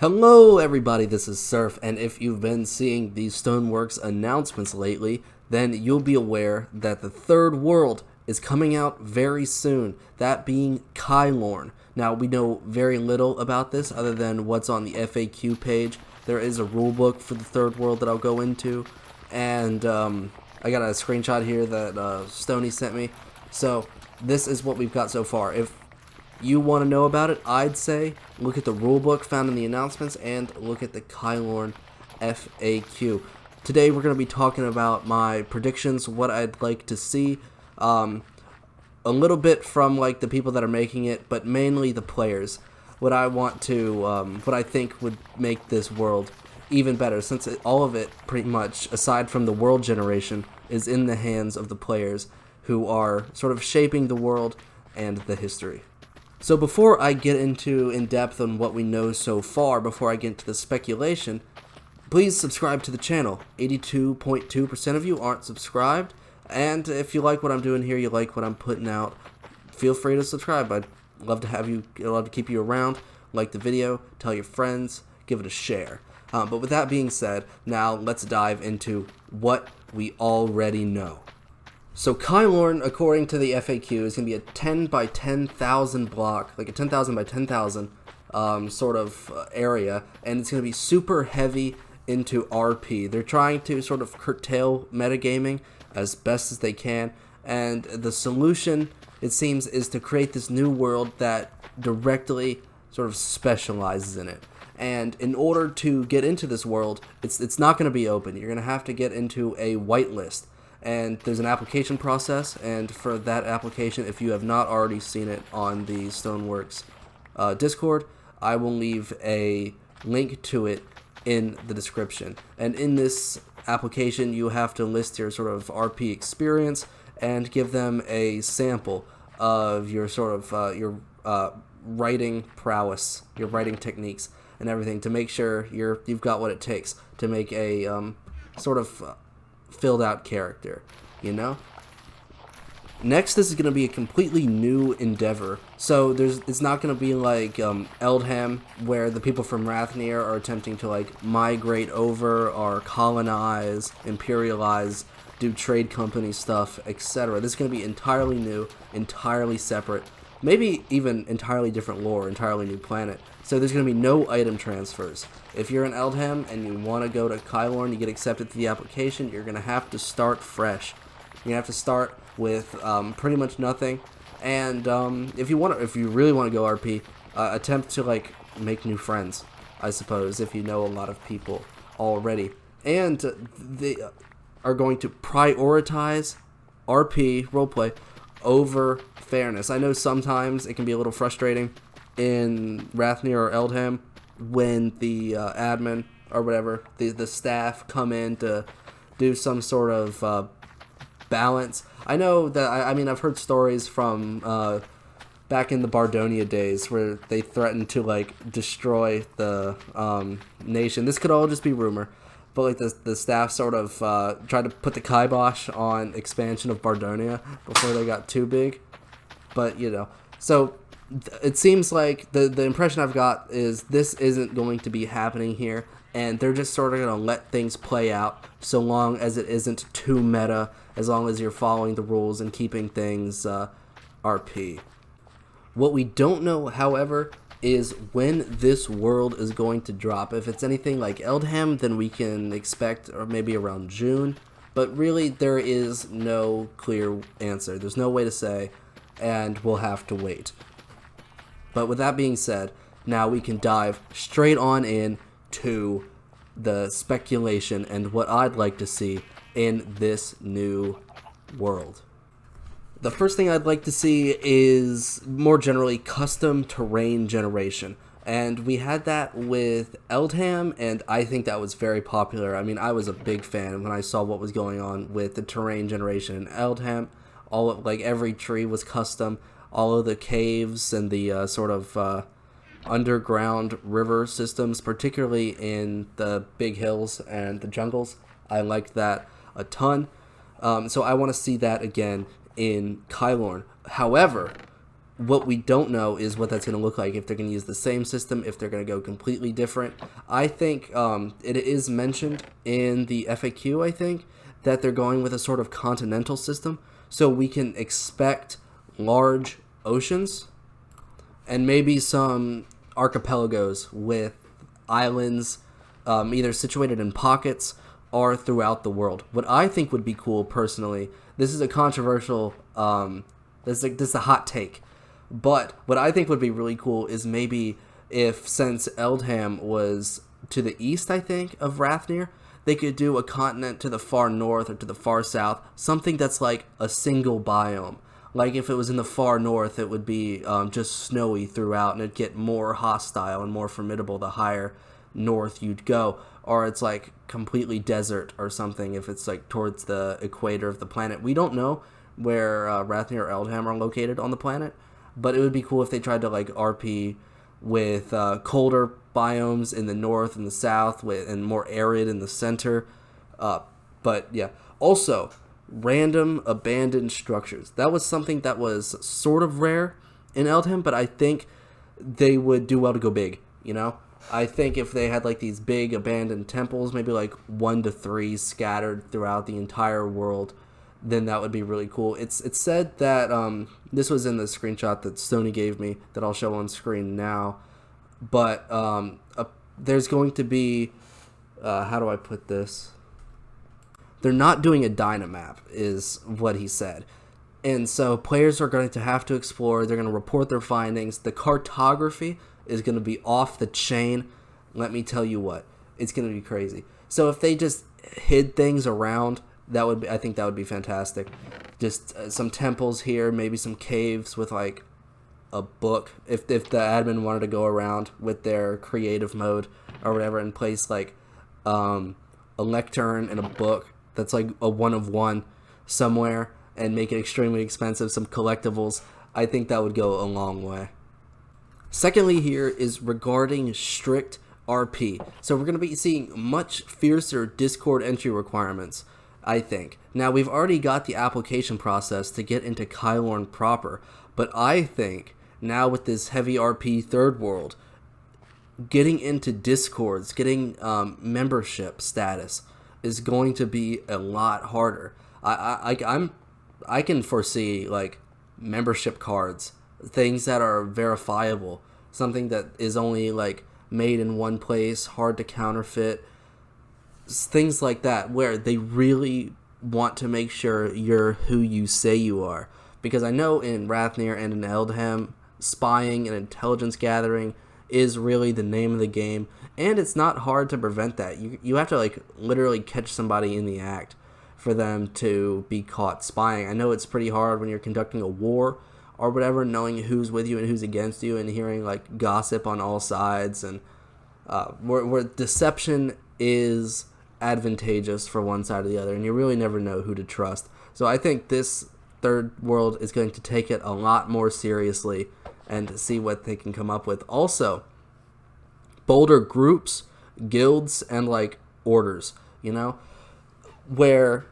Hello everybody, this is Surf, and if you've been seeing these Stoneworks announcements lately, then you'll be aware that the Third World is coming out very soon, that being Kylorne. Now, we know very little about this other than what's on the FAQ page. There is a rulebook for the Third World that I'll go into, and I got a screenshot here that Stony sent me. So, this is what we've got so far. If you want to know about it, I'd say look at the rulebook found in the announcements and look at the Kylorne FAQ. Today we're going to be talking about my predictions, what I'd like to see, a little bit from like the people that are making it, but mainly the players. What I want to, what I think would make this world even better, since all of it, pretty much, aside from the world generation, is in the hands of the players who are sort of shaping the world and the history. So before I get into in-depth on what we know so far, before I get into the speculation, please subscribe to the channel. 82.2% of you aren't subscribed, and if you like what I'm doing here, you like what I'm putting out, feel free to subscribe. I'd love to have you, I'd love to keep you around. Like the video, tell your friends, give it a share. But with that being said, now let's dive into what we already know. So Kylorne, according to the FAQ, is going to be a 10 by 10,000 block, like a 10,000 by 10,000 sort of area, and it's going to be super heavy into RP. They're trying to sort of curtail metagaming as best as they can, and the solution, it seems, is to create this new world that directly sort of specializes in it. And in order to get into this world, it's not going to be open. You're going to have to get into a whitelist. And there's an application process, and for that application, if you have not already seen it on the Stoneworks Discord, I will leave a link to it in the description. And in this application, you have to list your sort of RP experience and give them a sample of your sort of your writing prowess, your writing techniques, and everything to make sure you've got what it takes to make a sort of filled out character, you know? Next, this is going to be a completely new endeavor. So it's not going to be like Eldham, where the people from Rathnir are attempting to like migrate over or colonize, imperialize, do trade company stuff, etc. This is going to be entirely new, entirely separate, maybe even entirely different lore, entirely new planet. So there's going to be no item transfers. If you're in Eldham and you want to go to Kylorne, you get accepted to the application, you're going to have to start fresh. You're going to have to start with pretty much nothing. And if you really want to go RP, attempt to like make new friends, I suppose, if you know a lot of people already. And they are going to prioritize RP roleplay over fairness. I know sometimes it can be a little frustrating in Rathnir or Eldham when the admin or whatever, the staff come in to do some sort of balance. I know that, I mean, I've heard stories from back in the Bardonia days where they threatened to like destroy the nation. This could all just be rumor, but like the staff sort of tried to put the kibosh on expansion of Bardonia before they got too big. But, you know, so it seems like the impression I've got is this isn't going to be happening here, and they're just sort of going to let things play out so long as it isn't too meta, as long as you're following the rules and keeping things RP. What we don't know, however, is when this world is going to drop. If it's anything like Eldham, then we can expect or maybe around June, but really there is no clear answer. There's no way to say, and we'll have to wait. But with that being said, now we can dive straight on in to the speculation and what I'd like to see in this new world. The first thing I'd like to see is, more generally, custom terrain generation. And we had that with Eldham, and I think that was very popular. I mean, I was a big fan when I saw what was going on with the terrain generation in Eldham. Like every tree was custom. All of the caves and the sort of underground river systems, particularly in the big hills and the jungles, I liked that a ton. So I want to see that again in Kylorne. However, What we don't know is what that's going to look like, if they're going to use the same system, if they're going to go completely different. I think it is mentioned in the FAQ, I think, that they're going with a sort of continental system. So we can expect large oceans and maybe some archipelagos with islands either situated in pockets or throughout the world. What I think would be cool personally, this is a controversial, this is a hot take, but what I think would be really cool is maybe if, since Eldham was to the east, I think, of Rathnir, they could do a continent to the far north or to the far south, something that's like a single biome. Like if it was in the far north, it would be just snowy throughout, and it'd get more hostile and more formidable the higher north you'd go. Or it's like completely desert or something if it's like towards the equator of the planet. We don't know where Rathnir or Eldham are located on the planet, but it would be cool if they tried to like RP with colder biomes in the north and the south, and more arid in the center. But yeah, also random abandoned structures. That was something that was sort of rare in Eldham, but I think they would do well to go big, you know? I think if they had like these big abandoned temples, maybe like 1 to 3 scattered throughout the entire world, then that would be really cool. It's said that this was in the screenshot that Sony gave me that I'll show on screen now, but there's going to be how do I put this? They're not doing a Dynamap, is what he said. And so players are going to have to explore. They're going to report their findings. The cartography is going to be off the chain. Let me tell you what. It's going to be crazy. So if they just hid things around, I think that would be fantastic. Just some temples here, maybe some caves with like a book. If the admin wanted to go around with their creative mode or whatever and place like a lectern and a book that's like a 1 of 1 somewhere and make it extremely expensive, some collectibles, I think that would go a long way. Secondly here is regarding strict RP. So we're going to be seeing much fiercer Discord entry requirements, I think. Now we've already got the application process to get into Kylorne proper, but I think now with this heavy RP Third World, getting into Discords, getting membership status is going to be a lot harder. I can foresee like membership cards, things that are verifiable, something that is only like made in one place, hard to counterfeit, things like that, where they really want to make sure you're who you say you are. Because I know in Rathnir and in Eldham, spying and intelligence gathering is really the name of the game, and it's not hard to prevent that. You have to like literally catch somebody in the act for them to be caught spying. I know it's pretty hard when you're conducting a war or whatever, knowing who's with you and who's against you, and hearing like gossip on all sides, and where deception is advantageous for one side or the other, and you really never know who to trust. So I think this Third World is going to take it a lot more seriously and see what they can come up with. Also, bolder groups, guilds, and like orders, you know, where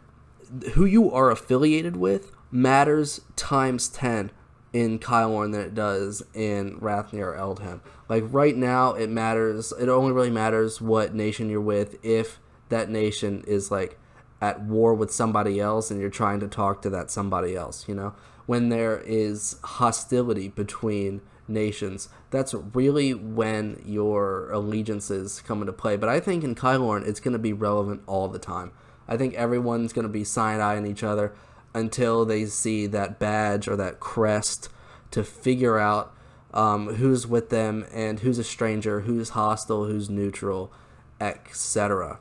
who you are affiliated with matters times 10 in Kylorne than it does in Rathnir or Eldham. Like right now, it only really matters what nation you're with if that nation is like at war with somebody else and you're trying to talk to that somebody else, you know? When there is hostility between nations, that's really when your allegiances come into play. But I think in Kylorne, it's going to be relevant all the time. I think everyone's going to be side-eyeing each other until they see that badge or that crest to figure out who's with them and who's a stranger, who's hostile, who's neutral, etc.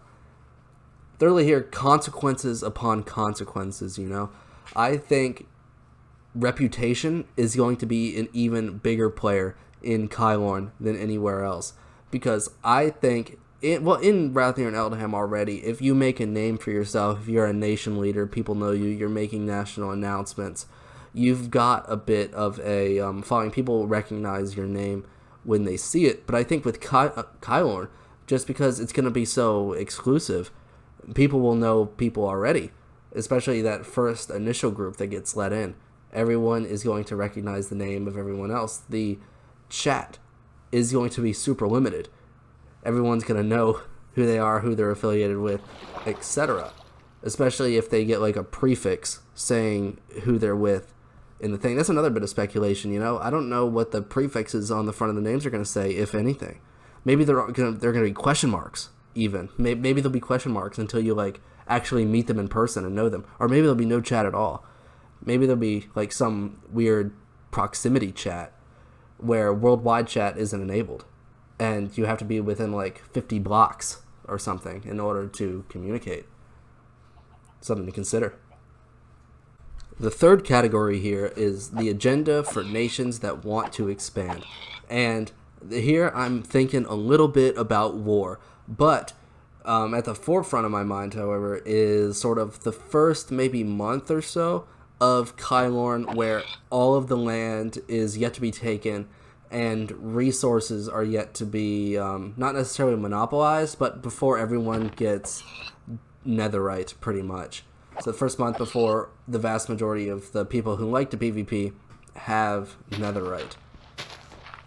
Thirdly here, consequences upon consequences, you know. I think reputation is going to be an even bigger player in Kylorne than anywhere else. Because I think, in Rathnir and Eldham already, if you make a name for yourself, if you're a nation leader, people know you, you're making national announcements, you've got a bit of a following. People recognize your name when they see it. But I think with Kylorne, just because it's going to be so exclusive, people will know people already, especially that first initial group that gets let in. Everyone is going to recognize the name of everyone else. The chat is going to be super limited. Everyone's going to know who they are, who they're affiliated with, etc. Especially if they get like a prefix saying who they're with in the thing. That's another bit of speculation, you know. I don't know what the prefixes on the front of the names are going to say, if anything. Maybe they're going to be question marks, even. Maybe there'll be question marks until you like actually meet them in person and know them. Or maybe there'll be no chat at all. Maybe there'll be like some weird proximity chat where worldwide chat isn't enabled. And you have to be within like 50 blocks or something in order to communicate. Something to consider. The third category here is the agenda for nations that want to expand. And here I'm thinking a little bit about war. But at the forefront of my mind, however, is sort of the first maybe month or so of Kylorne, where all of the land is yet to be taken and resources are yet to be not necessarily monopolized, but before everyone gets netherite, pretty much. So the first month before the vast majority of the people who like to PvP have netherite.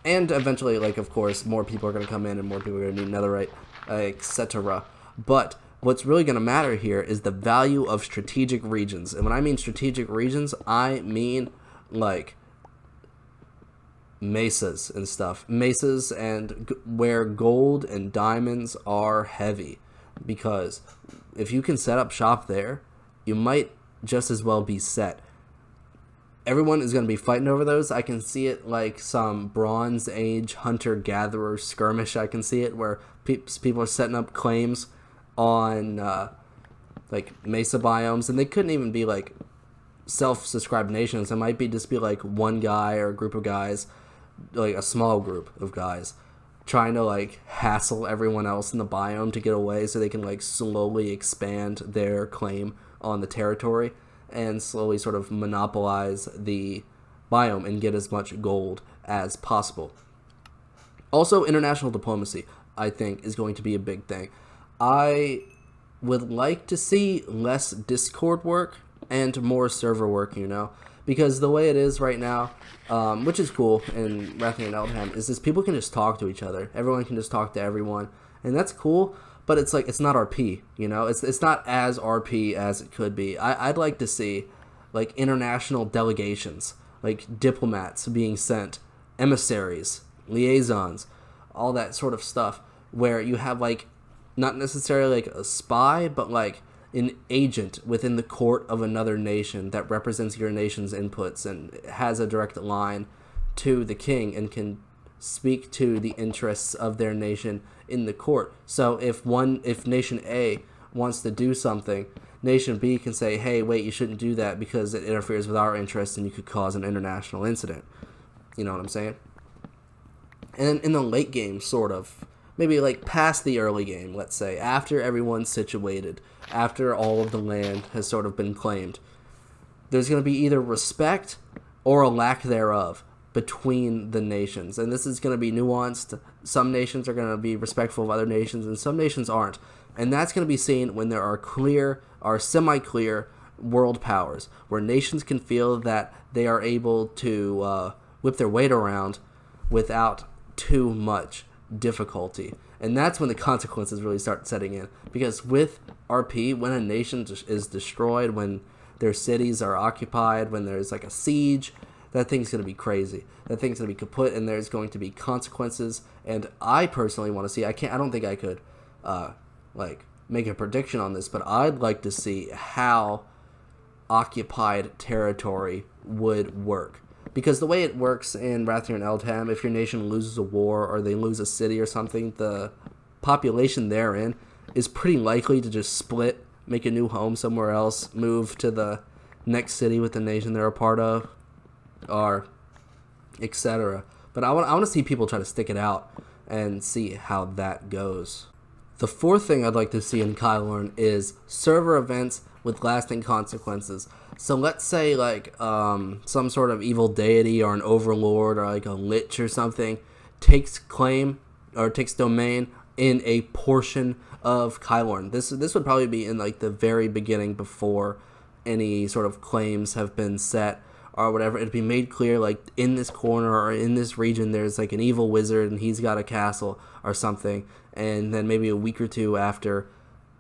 And eventually, like, of course, more people are going to come in and more people are going to need netherite, etc. But what's really going to matter here is the value of strategic regions. And when I mean strategic regions, I mean, like, mesas and stuff. Mesas and where gold and diamonds are heavy. Because if you can set up shop there, you might just as well be set. Everyone is going to be fighting over those. I can see it like some Bronze Age hunter-gatherer skirmish. I can see it where people are setting up claims on like mesa biomes, and they couldn't even be like self-subscribed nations. It might be just be like one guy or a group of guys, like a small group of guys, trying to like hassle everyone else in the biome to get away so they can like slowly expand their claim on the territory and slowly sort of monopolize the biome and get as much gold as possible. Also, international diplomacy, I think, is going to be a big thing. I would like to see less Discord work and more server work, you know, because the way it is right now, which is cool in Wrath and Eldham, is just people can just talk to each other. Everyone can just talk to everyone, and that's cool. But it's like, it's not RP, you know? It's not as RP as it could be. I'd like to see, like, international delegations, like diplomats being sent, emissaries, liaisons, all that sort of stuff, where you have, like, not necessarily, like, a spy, but, like, an agent within the court of another nation that represents your nation's inputs and has a direct line to the king and can speak to the interests of their nation in the court. So if nation A wants to do something, nation B can say, hey, wait, you shouldn't do that because it interferes with our interests and you could cause an international incident. You know what I'm saying? And in the late game, sort of, maybe like past the early game, let's say, after everyone's situated, after all of the land has sort of been claimed, there's going to be either respect or a lack thereof between the nations. And this is going to be nuanced. Some nations are going to be respectful of other nations and some nations aren't. And that's going to be seen when there are clear or semi-clear world powers, where nations can feel that they are able to whip their weight around without too much difficulty. And that's when the consequences really start setting in. Because with RP, when a nation is destroyed, when their cities are occupied, when there's like a siege, that thing's going to be crazy. That thing's going to be kaput, and there's going to be consequences. And I personally want to see, I don't think I could, like, make a prediction on this, but I'd like to see how occupied territory would work. Because the way it works in Wrathir and Eldham, if your nation loses a war or they lose a city or something, the population therein is pretty likely to just split, make a new home somewhere else, move to the next city with the nation they're a part of, or etc. But I want to see people try to stick it out and see how that goes. The fourth thing I'd like to see in Kylorne is server events with lasting consequences. So let's say like some sort of evil deity or an overlord or like a lich or something takes claim or takes domain in a portion of Kylorne. This would probably be in like the very beginning before any sort of claims have been set or whatever, it'd be made clear, like, in this corner or in this region there's like an evil wizard and he's got a castle or something, and then maybe a week or two after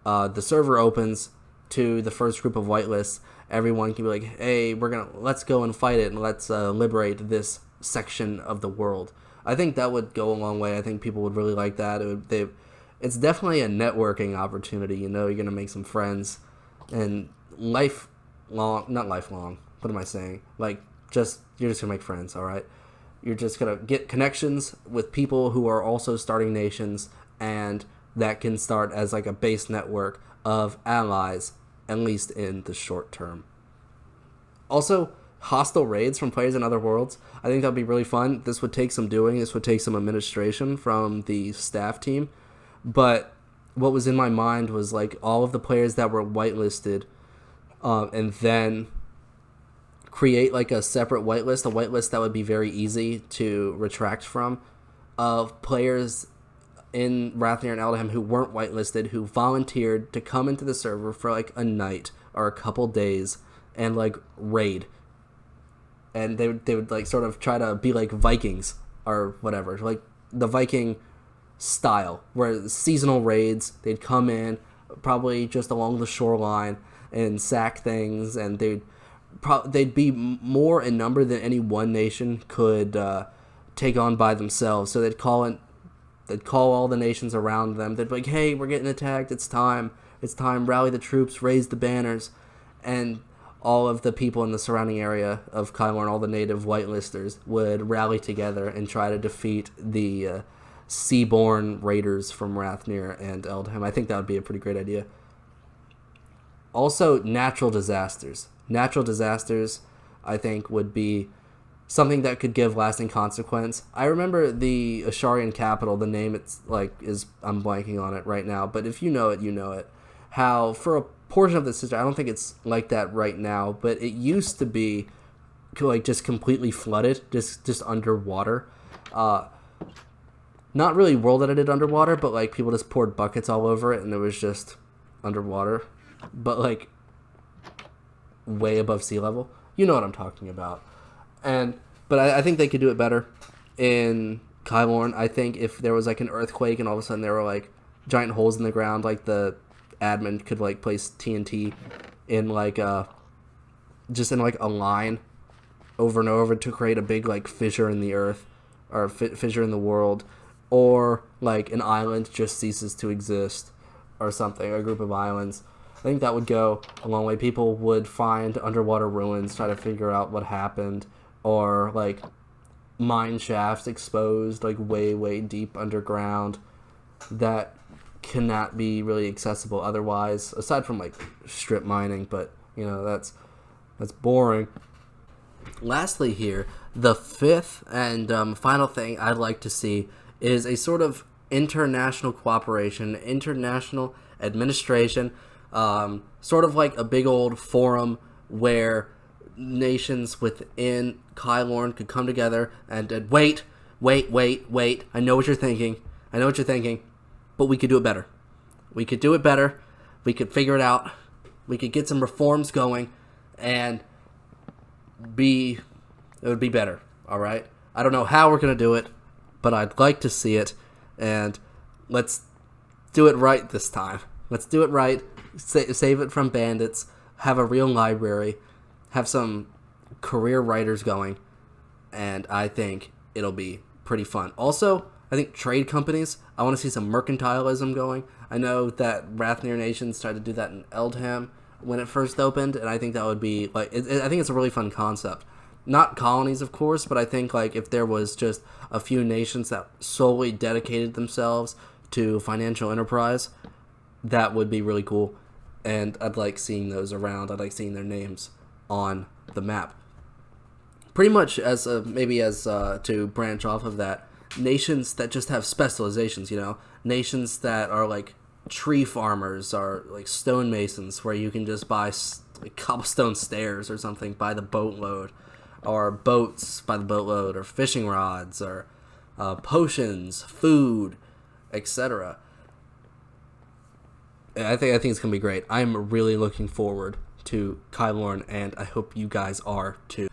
the server opens to the first group of whitelists, everyone can be like, hey, let's go and fight it, and let's liberate this section of the world. I think that would go a long way. I think people would really like that. It's definitely a networking opportunity. You're going to make some friends, and not lifelong. What am I saying? Like, you're just going to make friends, all right? You're just going to get connections with people who are also starting nations, and that can start as like a base network of allies, at least in the short term. Also, hostile raids from players in other worlds. I think that would be really fun. This would take some doing. This would take some administration from the staff team. But what was in my mind was like all of the players that were whitelisted, and then create like a separate whitelist, a whitelist that would be very easy to retract from, of players in Rathnir and Eldham who weren't whitelisted, who volunteered to come into the server for like a night or a couple days and like raid. And they would like sort of try to be like Vikings or whatever, like the Viking style, where seasonal raids, they'd come in probably just along the shoreline and sack things, and they'd be more in number than any one nation could take on by themselves. So they'd call all the nations around them. They'd be like, hey, we're getting attacked, it's time, rally the troops, raise the banners. And all of the people in the surrounding area of Kylorne, all the native whitelisters, would rally together and try to defeat the seaborne raiders from Rathnir and Eldham. I think that would be a pretty great idea. Also, natural disasters. Natural disasters, I think, would be something that could give lasting consequence. I remember the Asharian capital, the name I'm blanking on it right now, but if you know it, you know it. How for a portion of the system, I don't think it's like that right now, but it used to be like just completely flooded, just underwater. Not really world edited underwater, but like people just poured buckets all over it and it was just underwater, but like way above sea level. You know what I'm talking about. But I think they could do it better in Kylorne. I think if there was like an earthquake and all of a sudden there were like giant holes in the ground, like the admin could like place TNT in like just in like a line over and over to create a big like fissure in the earth, or fissure in the world, or like an island just ceases to exist or something, a group of islands. I think that would go a long way. People would find underwater ruins, try to figure out what happened, or like mine shafts exposed like way deep underground that cannot be really accessible otherwise, aside from like strip mining, but you know, that's boring. Lastly here, the fifth and final thing I'd like to see is a sort of international cooperation, international administration, sort of like a big old forum where nations within Kylorne could come together and wait. I know what you're thinking, but we could do it better. We could figure it out. We could get some reforms going, and it would be better, all right? I don't know how we're going to do it, but I'd like to see it, and let's do it right this time. Let's do it right, save it from bandits, have a real library, have some career writers going, and I think it'll be pretty fun. Also, I think trade companies, I want to see some mercantilism going. I know that Rathnir nations tried to do that in Eldham when it first opened, and I think that would be, like, I think it's a really fun concept. Not colonies, of course, but I think, like, if there was just a few nations that solely dedicated themselves to financial enterprise, that would be really cool, and I'd like seeing those around. I'd like seeing their names on the map. Pretty much as to branch off of that, nations that just have specializations, you know, nations that are like tree farmers or like stonemasons, where you can just buy like cobblestone stairs or something by the boatload, or boats by the boatload, or fishing rods, or potions, food, etc. I think it's gonna be great. I'm really looking forward to Kylorne, and I hope you guys are too.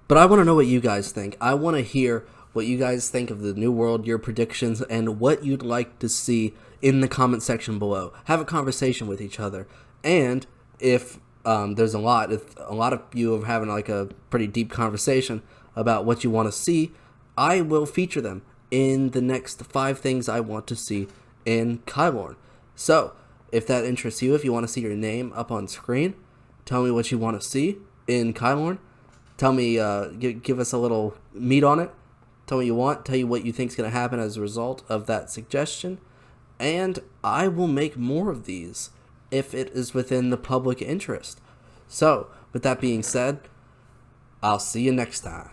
But I want to know what you guys think. I want to hear what you guys think of the new world, your predictions, and what you'd like to see in the comment section below. Have a conversation with each other. And if if a lot of you are having like a pretty deep conversation about what you want to see, I will feature them in the next 5 things I want to see in Kylorne. So, if that interests you, if you want to see your name up on screen, tell me what you want to see in Kylorne. Tell me, give us a little meat on it. Tell me what you want. Tell you what you think is going to happen as a result of that suggestion. And I will make more of these if it is within the public interest. So, with that being said, I'll see you next time.